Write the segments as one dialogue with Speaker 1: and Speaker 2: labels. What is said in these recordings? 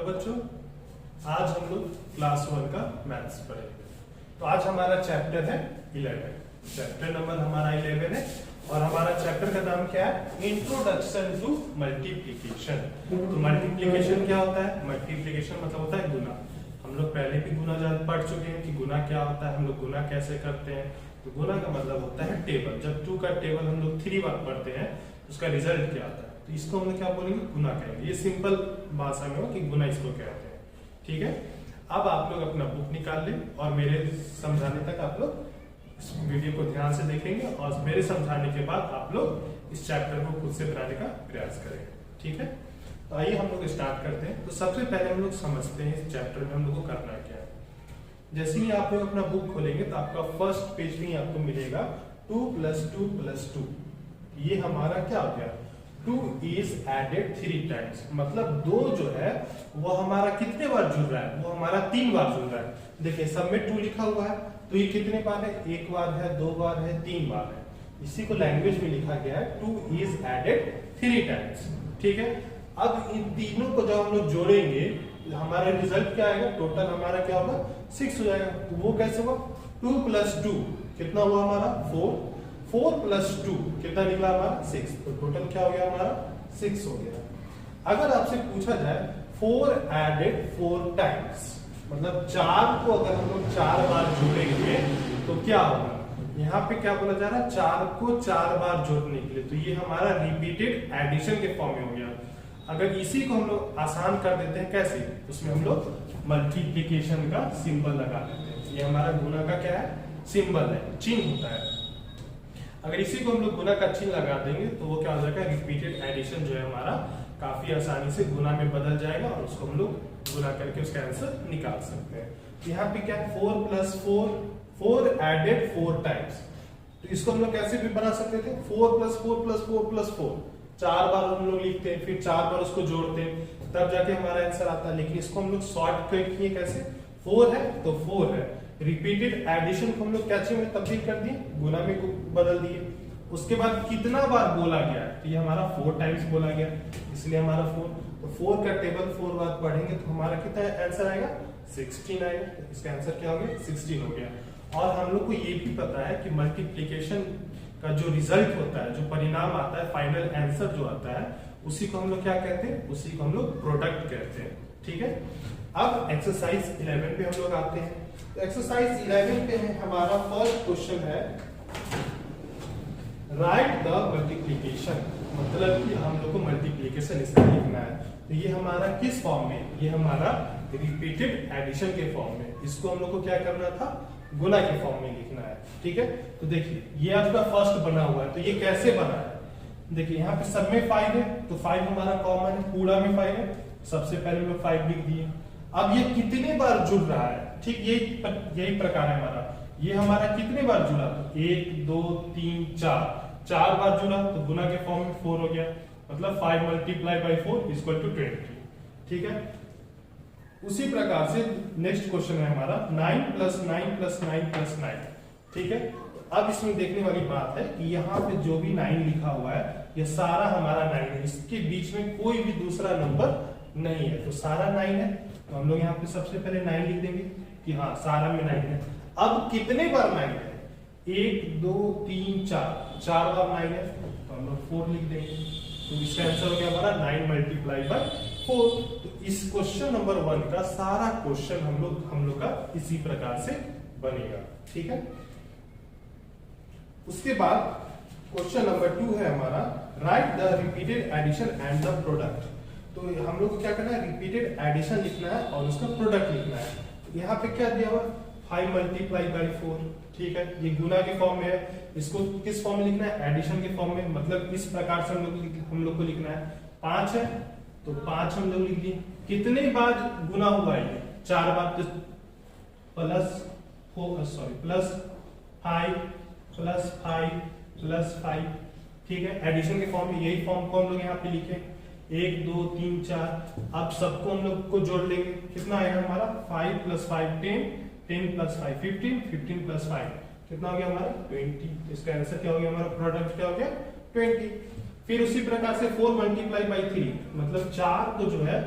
Speaker 1: बच्चों, आज हम लोग क्लास 1 का मैथ्स पढ़ेंगे। तो आज हमारा चैप्टर है 11, चैप्टर नंबर हमारा 11 है और हमारा चैप्टर का नाम क्या है? Introduction to multiplication. तो मल्टीप्लिकेशन क्या होता है? मल्टीप्लिकेशन मतलब होता है गुना। हम लोग पहले भी गुना पढ़ चुके हैं कि गुना क्या होता है, हम लोग गुना कैसे करते हैं। तो गुना का मतलब होता है टेबल। जब 2 का टेबल हम लोग 3 बार पढ़ते हैं उसका रिजल्ट क्या आता है, तो इसको हम लोग क्या बोलेंगे? गुना कहेंगे। ये सिंपल भाषा में हो कि गुना इसको कहते हैं। ठीक है, अब आप लोग अपना बुक निकाल लें और मेरे समझाने तक आप लोग इस वीडियो को ध्यान से देखेंगे और मेरे समझाने के बाद आप लोग इस चैप्टर को खुद से बनाने का प्रयास करेंगे। ठीक है, तो आइए हम लोग स्टार्ट करते हैं। तो सबसे पहले हम लोग समझते हैं इस चैप्टर में हम लोग को करना क्या है। जैसे ही आप लोग अपना बुक खोलेंगे तो आपका फर्स्ट पेज में आपको मिलेगा 2 + 2 + 2। ये हमारा क्या हो गया? 2 is added 3 times, मतलब 2 जो है वो हमारा कितने बार जुड़ रहा है? वो हमारा 3 बार जुड़ रहा है। देखिए सब में 2 लिखा हुआ है, तो ये कितने बार है? 1 बार है, 2 बार है, 3 बार है। इसी को लैंग्वेज में लिखा गया है 2 is added 3 times। ठीक है, अब इन तीनों को जब हम लोग जोड़ेंगे हमारा रिजल्ट क्या आएगा? टोटल हमारा क्या होगा? 6 हो जाएगा। तो वो कैसे हुआ? 2 + 2 कितना हुआ हमारा? 4 + 2 कितना निकला हमारा? 6। तो टोटल क्या हो गया हमारा? 6 हो गया। अगर आपसे पूछा जाए 4 added 4 times, मतलब 4 को अगर हम लोग 4 बार जोड़ेंगे तो क्या होगा? यहाँ पे क्या बोला जा रहा है? 4 को 4 बार जोड़ने के लिए, तो ये हमारा रिपीटेड एडिशन के फॉर्म में हो गया। अगर इसी को हम लोग आसान कर देते हैं, कैसे? उसमें हम लोग मल्टीप्लिकेशन का सिंबल लगा देते हैं। ये हमारा गुना का क्या है? सिंबल है, चिन्ह होता है। अगर इसी को हम लोग गुना का चिन्ह लगा देंगे तो वो क्या हो जाएगा? रिपीटेड एडिशन जो है हमारा काफी आसानी से गुना में बदल जाएगा और उसको हम लोग गुना करके उसका आंसर निकाल सकते हैं। यहाँ पे क्या है? 4 + 4, 4 added 4 times। तो इसको हम लोग कैसे भी बना सकते थे? 4 + 4 + 4 + 4, 4 बार हम लोग लिखते हैं, फिर 4 बार उसको जोड़ते हैं, तब जाके हमारा आंसर आता है। लेकिन इसको हम लोग शॉर्ट किए कैसे? 4 है तो 4 है। रिपीटेड एडिशन को हम लोग क्या में तब्दील कर दिए? गुना में बदल दिए। उसके बाद कितना बार बोला गया? तो ये हमारा 4 टाइम्स बोला गया, इसलिए हमारा 4। तो 4 का टेबल 4 बार पढ़ेंगे तो हमारा कितना आंसर आएगा? 16 आएगा। तो इसका आंसर क्या हो गया? 16 हो गया। और हम लोग को ये भी पता है कि मल्टीप्लिकेशन का जो रिजल्ट होता है, जो परिणाम आता है, फाइनल आंसर जो आता है, उसी को हम लोग क्या कहते हैं? उसी को हम लोग प्रोडक्ट कहते हैं। ठीक है, अब एक्सरसाइज 11 पे हम लोग आते हैं। तो एक्सरसाइज 11 पे है हमारा फर्स्ट क्वेश्चन है राइट द मल्टीप्लिकेशन, मतलब कि हम लोग को मल्टीप्लिकेशन इसका लिखना है। तो ये हमारा किस फॉर्म में? ये हमारा रिपीटेड एडिशन के फॉर्म में। इसको हम लोग को क्या करना था? गुना के फॉर्म में लिखना है। ठीक है, तो देखिए ये आपका फर्स्ट बना हुआ है। तो ये कैसे बना है? देखिए यहाँ पे सब में 5 है, तो 5 हमारा कॉमन है, पूरा में 5 है। सबसे पहले हम लोग 5 लिख दिए। अब ये कितने बार जुड़ रहा है? ठीक यही प्रकार है हमारा। ये हमारा कितने बार जुड़ा? 1 2 3 4 बार जुड़ा, तो गुना के फॉर्म में 4 हो गया। मतलब 5 × 4 = 20। ठीक है, उसी प्रकार से नेक्स्ट क्वेश्चन है हमारा 9 + 9 + 9 + 9। ठीक है, अब इसमें देखने वाली बात है कि यहाँ पे जो भी 9 लिखा हुआ है ये सारा हमारा 9 है, इसके बीच में कोई भी दूसरा नंबर नहीं है, तो सारा 9 है। तो हम लोग यहाँ पे सबसे पहले 9 लिख देंगे कि हाँ सारा में 9 है। अब कितने बार 9 है? 1 2 3 4 बार 9 है, तो हम लोग 4 लिख देंगे। तो इसका आंसर हो गया हमारा 9 × 4। तो इस क्वेश्चन नंबर 1 का सारा क्वेश्चन हम लोग का इसी प्रकार से बनेगा। ठीक है, उसके बाद क्वेश्चन नंबर 2 है हमारा write the repeated addition and the product. तो हम लोग को क्या करना है? रिपीटेड एडिशन लिखना है और उसका प्रोडक्ट लिखना है। तो यहाँ पे क्या दिया हुआ? 5 × 4। ठीक है, ये गुना के फॉर्म में है। इसको किस फॉर्म में लिखना है? एडिशन के फॉर्म में। मतलब इस प्रकार से हम लोग को लिखना है। 5 है तो 5 हम लोग लिख दिए। कितने बार गुना हुआ है? 4 बार। तो +5 + 5। ठीक है, एडिशन के फॉर्म में यही फॉर्म को हम लोग यहाँ पे लिखे 1 2 3 4। अब सबको हम लोग को जोड़ लेंगे, कितना आएगा हमारा? 5 + 5 10, 10 + 5 15, 15 + 5 कितना हो गया हमारा? 20। इसका आंसर क्या हो गया? हमारा प्रोडक्ट क्या हो गया? 20। फिर उसी प्रकार से 4 × 3, मतलब 4 को जो है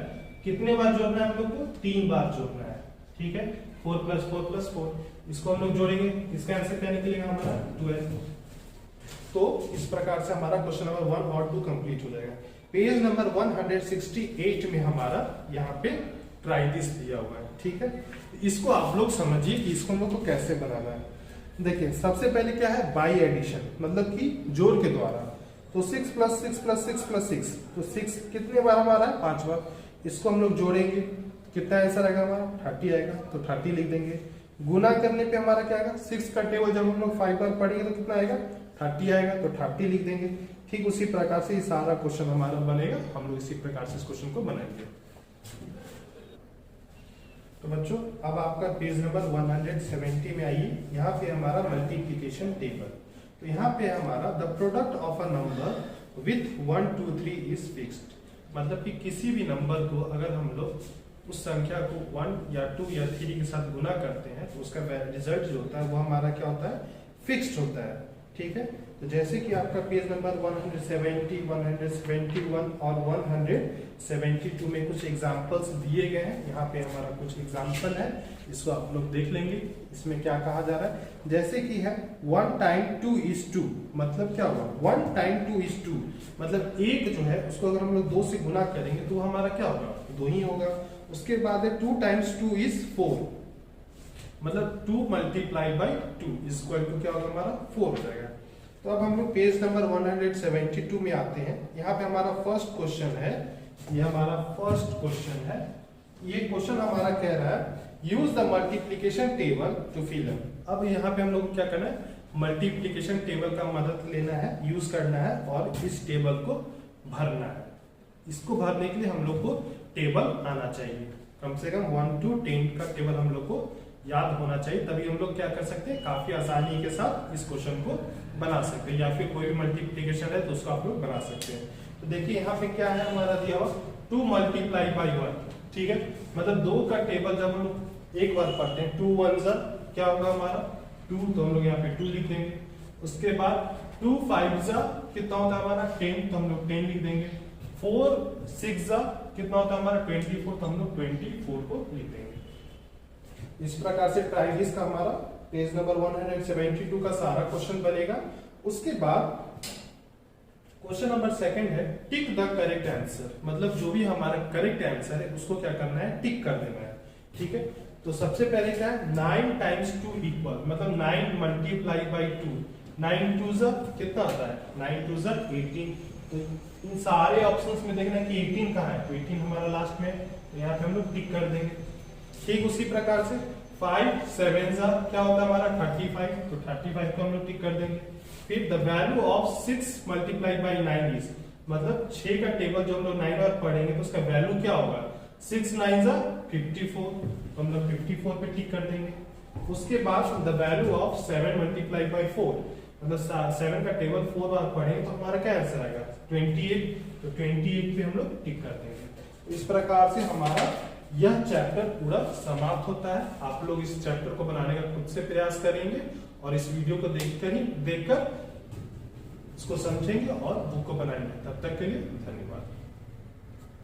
Speaker 1: कितने बार जोड़ना है हम लोग को? 3 बार जोड़ना है, ठीक है। 4 + 4 + 4, इसको हम लोग जोड़ेंगे, इसका आंसर क्या निकलेगा हमारा? 12। तो इस प्रकार से हमारा क्वेश्चन नंबर 1 और 2 कंप्लीट हो जाएगा। पेज नंबर 168 में हमारा यहाँ पे ट्राई दिस दिया हुआ है, ठीक है। इसको आप लोग समझिए कि इसको हम लोग को कैसे बनाना है। देखिए सबसे पहले क्या है? बाई एडिशन, मतलब कि जोड़ के द्वारा। तो 6 + 6 + 6 + 6, तो 6 कितने बार हमारा है? 5 बार। इसको हम लोग जोड़ेंगे, कितना आंसर आएगा हमारा? 30 आएगा, तो 30 लिख देंगे। गुना करने पे हमारा क्या आएगा? 6 का टेबल जब हम लोग 5 बार पढ़ेंगे तो कितना आएगा? 30 आएगा, तो 30 लिख देंगे। ठीक उसी प्रकार से ये सारा क्वेश्चन हमारा बनेगा, हम लोग इसी प्रकार से इस क्वेश्चन को बनाएंगे। तो बच्चों अब आपका पेज नंबर 170 में आइए, यहाँ पे हमारा मल्टीप्लिकेशन टेबल। तो यहाँ पे हमारा the product of a number with 1 2 3 is fixed, मतलब कि किसी भी नंबर को अगर हम लोग उस संख्या को 1 या 2 या 3 के साथ गुना करते हैं तो उसका रिजल्ट जो होता है वो हमारा क्या होता है? फिक्स्ड होता है, ठीक है। तो जैसे कि आपका पेज नंबर 170, 171 और 172 में कुछ एग्जांपल्स दिए गए हैं। यहाँ पे हमारा कुछ एग्जांपल है, इसको आप लोग देख लेंगे। इसमें क्या कहा जा रहा है? जैसे कि है 1 × 2 = 2, मतलब क्या होगा? 1 × 2 = 2, मतलब 1 जो है उसको अगर हम लोग 2 से गुना करेंगे तो हमारा क्या होगा? 2 ही होगा। उसके बाद है 2 × 2 = 4, मतलब 2 × 2 = क्या होगा हमारा? 4 हो जाएगा। तो अब हम लोग पेज नंबर 172 में आते हैं। यहाँ पे हमारा फर्स्ट क्वेश्चन है, ये हमारा फर्स्ट क्वेश्चन है। ये क्वेश्चन हमारा कह रहा है use the multiplication table to fill in. अब यहाँ पे हम लोग क्या करना है? मल्टीप्लिकेशन टेबल का मदद लेना है, यूज करना है और इस टेबल को भरना है। इसको भरने के लिए हम लोग को टेबल आना चाहिए, कम से कम 1 to 10 का टेबल हम लोग को याद होना चाहिए, तभी हम लोग क्या कर सकते हैं? काफी आसानी के साथ इस क्वेश्चन को बना सकते हैं, या फिर कोई भी मल्टीप्लिकेशन है तो उसको आप लोग बना सकते हैं। तो देखिए यहाँ पे क्या है हमारा दिया हुआ? 2 × 1, ठीक है। मतलब 2 का टेबल जब हम लोग एक बार पढ़ते हैं, 2 × 1 क्या होगा हमारा? 2, तो हम लोग यहाँ पे 2 लिख देंगे। उसके बाद 2 × 5 कितना होता है हमारा? 10, तो हम लोग 10 लिख देंगे। 4 × 6 कितना होता है हमारा? 24, तो हम लोग 24 को लिख देंगे। इस प्रकार से ट्राई दिस का हमारा पेज नंबर 172 का सारा क्वेश्चन बनेगा। उसके बाद क्वेश्चन नंबर 2 है टिक द करेक्ट आंसर, मतलब जो भी हमारा करेक्ट आंसर है उसको क्या करना है? टिक कर देना है, ठीक है। तो सबसे पहले क्या है? 9 × 2 = मतलब 9 × 2, 9 × 2 कितना आता है? 9 × 2 = 18। तो इन सारे ऑप्शंस में देखना कि 18 कहाँ है? तो 18 हमारा लास्ट में, तो यहाँ पे हम लोग टिक कर देंगे। ठीक उसी प्रकार से 5 × 7 क्या होता है हमारा? 35, तो 35 को हम लोग टिक कर देंगे। फिर द वैल्यू ऑफ 6 × 9 इज, मतलब 6 का टेबल जो हम लोग 9 बार पढ़ेंगे तो उसका वैल्यू क्या होगा? 6 × 9 = 54, तो हम लोग 54 पे टिक कर देंगे। उसके बाद द वैल्यू ऑफ 7 × 4, मतलब 7 का टेबल 4 बार पढ़ेंगे तो हमारा क्या आंसर आएगा? 28, तो 28 पे हम लोग टिक कर देंगे। इस प्रकार से हमारा यह चैप्टर पूरा समाप्त होता है। आप लोग इस चैप्टर को बनाने का खुद से प्रयास करेंगे और इस वीडियो को देखकर इसको समझेंगे और बुक को बनाएंगे। तब तक के लिए धन्यवाद।